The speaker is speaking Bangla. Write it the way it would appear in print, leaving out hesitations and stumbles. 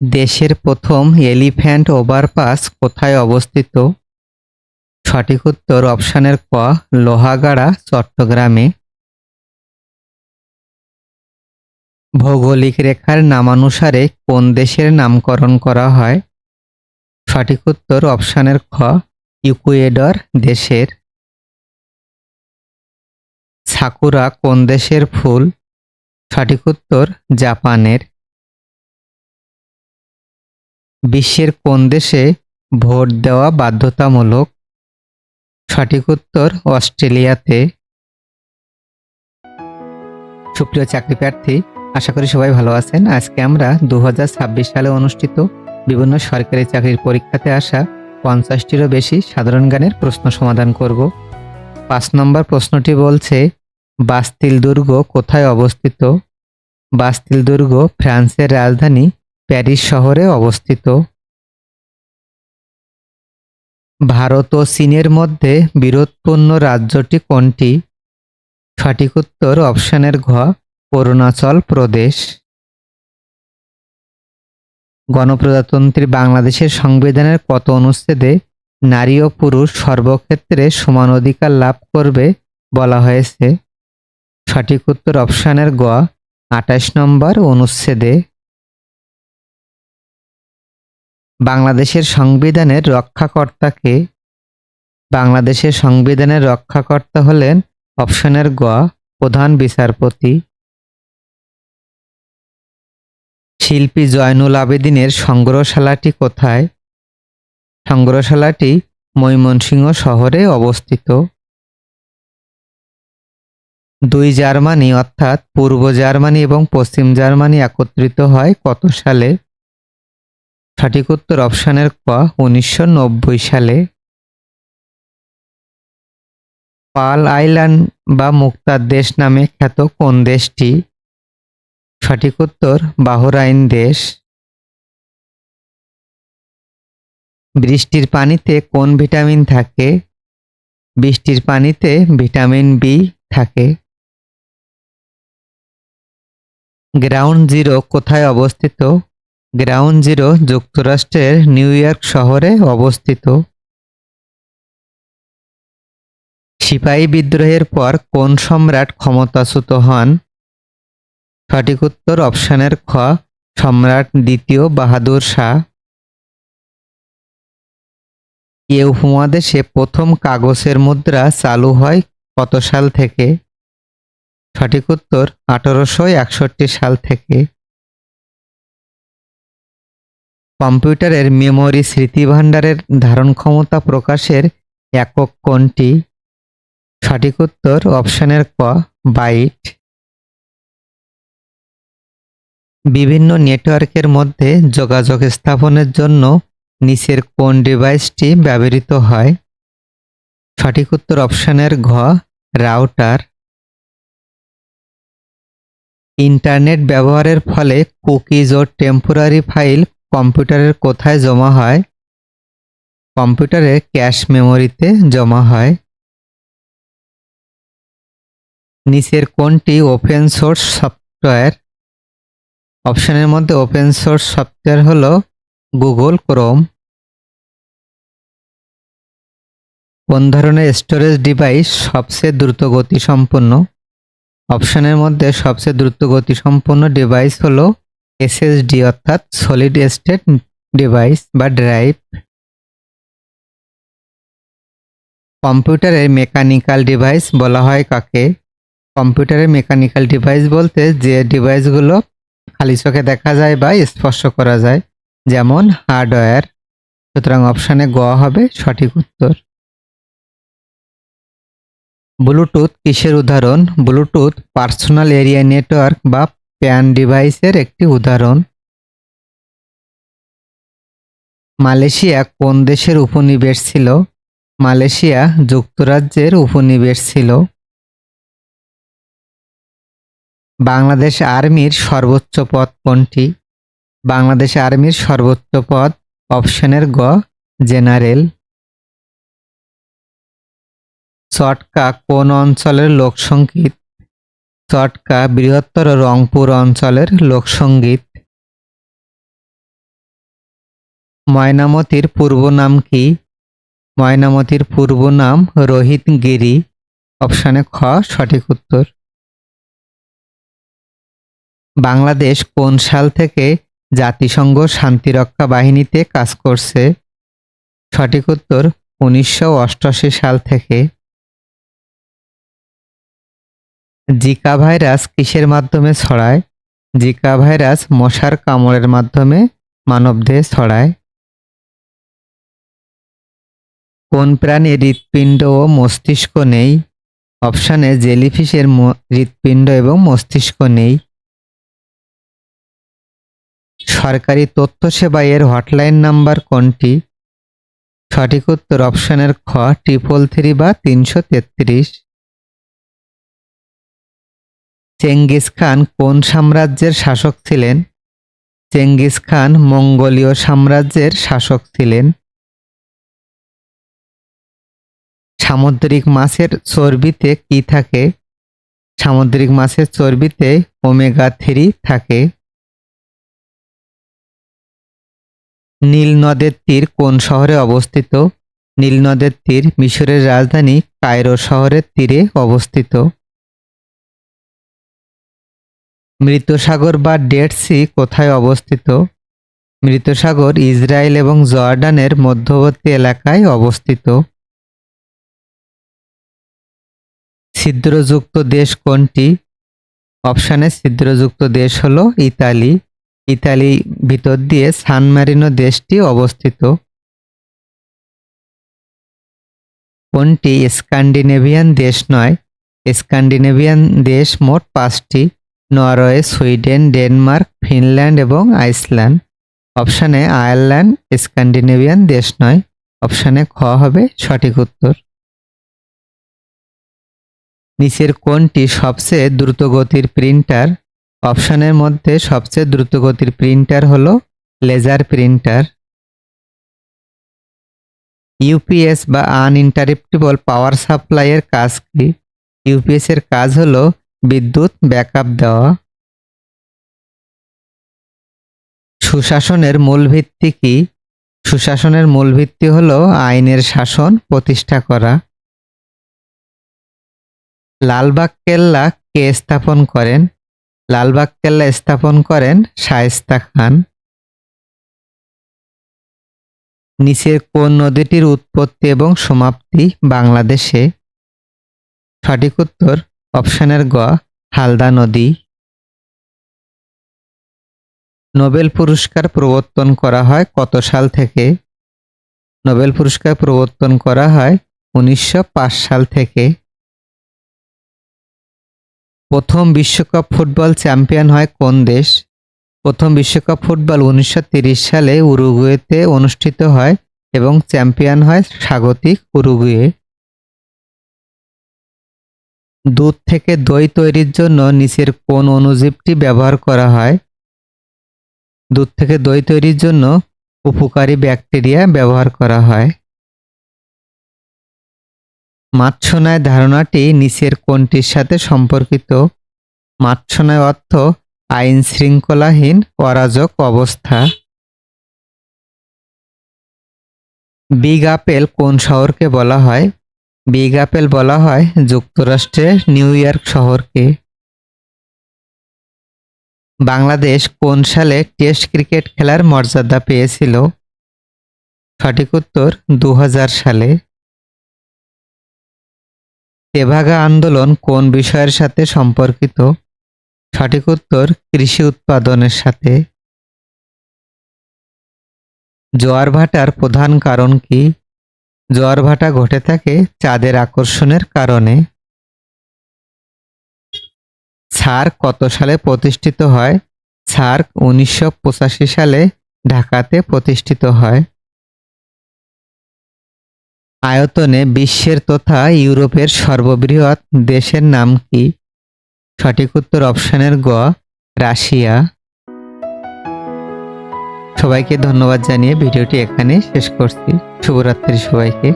দেশের প্রথম এলিফ্যান্ট ওভারপাস কোথায় অবস্থিত? সঠিক উত্তর অপশনের ক, লোহাগাড়া, চট্টগ্রামে। ভৌগোলিক রেখার নামানুসারে কোন দেশের নামকরণ করা হয়? সঠিক উত্তর অপশনের খ, ইকুয়েডর দেশের। সাকুরা কোন দেশের ফুল? সঠিক উত্তর জাপানের। বিশ্বের কোন দেশে ভোট দেওয়া বাধ্যতামূলক? সঠিক উত্তর অস্ট্রেলিয়াতে। সুপ্রিয় চাকরি প্রার্থী, আশা করি সবাই ভালো আছেন। আজকে আমরা 2026 সালে অনুষ্ঠিত বিভিন্ন সরকারি চাকরির পরীক্ষাতে আসা 50টিরও বেশি সাধারণ জ্ঞানের প্রশ্ন সমাধান করব। 5 নম্বর প্রশ্নটি বলছে, বাস্তিল দুর্গ কোথায় অবস্থিত? বাস্তিল দুর্গ ফ্রান্সের রাজধানী প্যারিস শহরে অবস্থিত। ভারত ও চীনের মধ্যে বৃহত্তম রাজ্যটি কোনটি? সঠিক উত্তর অপশনের ঘ, অরুণাচল প্রদেশ। গণপ্রজাতন্ত্রী বাংলাদেশের সংবিধানের কত অনুচ্ছেদে নারী ও পুরুষ সর্বক্ষেত্রে সমান অধিকার লাভ করবে বলা হয়েছে? সঠিক উত্তর অপশনের গ, 28 নম্বর অনুচ্ছেদে। বাংলাদেশের সংবিধানের রক্ষাকর্তাকে? বাংলাদেশের সংবিধানের রক্ষাকর্তা হলেন অপশনের গ, প্রধান বিচারপতি। শিল্পী জয়নুল আবেদিনের সংগ্রহশালাটি কোথায়? সংগ্রহশালাটি ময়মনসিংহ শহরে অবস্থিত। দুই জার্মানি অর্থাৎ পূর্ব জার্মানি এবং পশ্চিম জার্মানি একত্রিত হয় কত সালে? সঠিক উত্তর অপশনের ক, 1990 সালে। পাল আইল্যান্ড বা মুক্তার দেশ নামে খ্যাত কোন দেশটি? সঠিক উত্তর বাহরাইন দেশ। বৃষ্টির পানিতে কোন ভিটামিন থাকে? বৃষ্টির পানিতে ভিটামিন বি থাকে। গ্রাউন্ড জিরো কোথায় অবস্থিত? গ্রাউন্ড জিরো যুক্তরাষ্ট্রের নিউ ইয়র্ক শহরে অবস্থিত। সিপাহী বিদ্রোহের পর কোন সম্রাট ক্ষমতাচ্যুত হন? সঠিক উত্তর অপশনের খ, সম্রাট দ্বিতীয় বাহাদুর শাহ। এ উপমহাদেশে প্রথম কাগজের মুদ্রা চালু হয় কত সাল থেকে? সঠিক উত্তর 1861 সাল থেকে। কম্পিউটারের মেমোরি স্মৃতিভাণ্ডারের ধারণ ক্ষমতা প্রকাশের একক কোনটি? সঠিক উত্তর অপশনের ক, বাইট। বিভিন্ন নেটওয়ার্কের মধ্যে যোগাযোগ স্থাপনের জন্য নিচের কোন ডিভাইসটি ব্যবহৃত হয়? সঠিক উত্তর অপশনের ঘ, রাউটার। ইন্টারনেট ব্যবহারের ফলে কুকিজ ও টেম্পোরারি ফাইল কম্পিউটারের কোথায় জমা হয়? কম্পিউটারের ক্যাশ মেমোরিতে জমা হয়। নিচের কোনটি ওপেন সোর্স সফটওয়্যার? অপশনের মধ্যে ওপেন সোর্স সফটওয়্যার হলো গুগল ক্রোম। কোন ধরনের স্টোরেজ ডিভাইস সবচেয়ে দ্রুত গতিসম্পন্ন? অপশনের মধ্যে সবচেয়ে দ্রুত গতিসম্পন্ন ডিভাইস হলো এসএসডি অর্থাৎ সলিড স্টেট ডিভাইস বা ড্রাইভ। কম্পিউটারের মেকানিক্যাল ডিভাইস বলা হয় কাকে? কম্পিউটারের মেকানিক্যাল ডিভাইস বলতে যে ডিভাইসগুলো খালি চোখে দেখা যায় বা স্পর্শ করা যায়, যেমন হার্ডওয়্যার। সুতরাং অপশনে গ হবে সঠিক উত্তর। ব্লুটুথ কিসের উদাহরণ? ব্লুটুথ পার্সোনাল এরিয়া নেটওয়ার্ক বা প্যান ডিভাইসের একটি উদাহরণ। মালয়েশিয়া কোন দেশের উপনিবেশ ছিল? মালয়েশিয়া যুক্তরাজ্যের উপনিবেশ ছিল। বাংলাদেশ আর্মির সর্বোচ্চ পদ কোনটি? বাংলাদেশ আর্মির সর্বোচ্চ পদ অপশনের গ, জেনারেল। চটকা কোন অঞ্চলের লোকসঙ্গীত? চটকা বৃহত্তর রংপুর অঞ্চলের লোকসঙ্গীত। ময়নামতির পূর্ব নাম কি? ময়নামতির পূর্ব নাম রোহিতগিরি। অপশানে খ সঠিক উত্তর। বাংলাদেশ কোন সাল থেকে জাতিসংঘ শান্তিরক্ষা বাহিনীতে কাজ করছে? সঠিক উত্তর 1988 সাল থেকে। জিকা ভাইরাস কিসের মাধ্যমে ছড়ায়? জিকা ভাইরাস মশার কামড়ের মাধ্যমে মানবদেহে ছড়ায়। কোন প্রাণীর হৃৎপিণ্ড ও মস্তিষ্ক নেই? অপশানে জেলিফিশের হৃৎপিণ্ড এবং মস্তিষ্ক নেই। সরকারি তথ্য সেবা এর হটলাইন নাম্বার কোনটি? সঠিক উত্তর অপশনের খ 333 বা 333। চেঙ্গিস খান কোন সাম্রাজ্যের শাসক ছিলেন? চেঙ্গিস খান মঙ্গোলীয় সাম্রাজ্যের শাসক ছিলেন। সামুদ্রিক মাছের চর্বিতে কি থাকে? সামুদ্রিক মাছের চর্বিতে ওমেগা 3 থাকে। নীল নদের তীর কোন শহরে অবস্থিত? নীল নদের তীর মিশরের রাজধানী কায়রো শহরের তীরে অবস্থিত। মৃত সাগর বা ডেড সি কোথায় অবস্থিত? মৃত সাগর ইসরায়েল এবং জর্ডানের মধ্যবর্তী এলাকায় অবস্থিত। ছিদ্রযুক্ত দেশ কোনটি? অপশানে ছিদ্রযুক্ত দেশ হলো ইতালি। ইতালি ভিতর দিয়ে সান মারিনো দেশটি অবস্থিত। কোনটি স্ক্যান্ডিনেভিয়ান দেশ নয়? স্ক্যান্ডিনেভিয়ান দেশ মোট 5টি: নরওয়ে, সুইডেন, ডেনমার্ক, ফিনল্যান্ড এবং আইসল্যান্ড। অপশানে আয়ারল্যান্ড স্ক্যান্ডিনেভিয়ান দেশ নয়। অপশানে খ হবে সঠিক উত্তর। নিচের কোনটি সবচেয়ে দ্রুতগতির প্রিন্টার? অপশানের মধ্যে সবচেয়ে দ্রুতগতির প্রিন্টার হলো লেজার প্রিন্টার। ইউপিএস বা আনইন্টারাপ্টেবল পাওয়ার সাপ্লাই এর কাজ কি? ইউপিএস এর কাজ হলো বিদ্যুৎ ব্যাকআপ দেওয়া। সুশাসনের মূল ভিত্তি কি? সুশাসনের মূল ভিত্তি হলো আইনের শাসন প্রতিষ্ঠা করা। লালবাগ কেল্লা কে স্থাপন করেন? লালবাগ কেল্লা স্থাপন করেন শায়েস্তা খান। নিচের কোন নদীটির উৎপত্তি এবং সমাপ্তি বাংলাদেশে? সঠিক উত্তর অপশনের গ হালদা নদী। নোবেল পুরস্কার প্রবর্তন করা হয় কত সাল থেকে? নোবেল পুরস্কার প্রবর্তন করা হয় 1905 সাল থেকে। প্রথম বিশ্বকাপ ফুটবল চ্যাম্পিয়ন হয় কোন দেশ? প্রথম বিশ্বকাপ ফুটবল 1930 সালে উরুগুয়েতে অনুষ্ঠিত হয় এবং চ্যাম্পিয়ন হয় স্বাগতিক উরুগুয়ে। দুধ থেকে দই তৈরির জন্য নিচের কোন অণুজীবটি ব্যবহার করা হয়? দুধ থেকে দই তৈরির জন্য উপকারী ব্যাকটেরিয়া ব্যবহার করা হয়। মাৎসনায় ধারণাটি নিচের কোনটির সাথে সম্পর্কিত? মাৎসনায় অর্থ আইন শৃঙ্খলাহীন অরাজক অবস্থা। বিগ আপেল কোন শহরকে বলা হয়? বিগ আপেল বলা হয় যুক্তরাষ্ট্রের নিউ ইয়র্ক শহরকে। বাংলাদেশ কোন সালে টেস্ট ক্রিকেট খেলার মর্যাদা পেয়েছিল? সঠিক উত্তর 2000 সালে। তেভাগা আন্দোলন কোন বিষয়ের সাথে সম্পর্কিত? সঠিক উত্তর কৃষি উৎপাদনের সাথে। জোয়ার ভাটার প্রধান কারণ কি? জোয়ার ভাটা ঘটে থাকে চাঁদের আকর্ষণের কারণে। সার্ক কত সালে প্রতিষ্ঠিত হয়? সার্ক 1985 সালে ঢাকাতে প্রতিষ্ঠিত হয়। আয়তনে বিশ্বের তথা ইউরোপের সর্ববৃহৎ দেশের নাম কি? সঠিক উত্তর অপশনের গ রাশিয়া। সবাইকে ধন্যবাদ জানিয়ে ভিডিওটি এখানে শেষ করছি। শুভরাত্রি সবাইকে।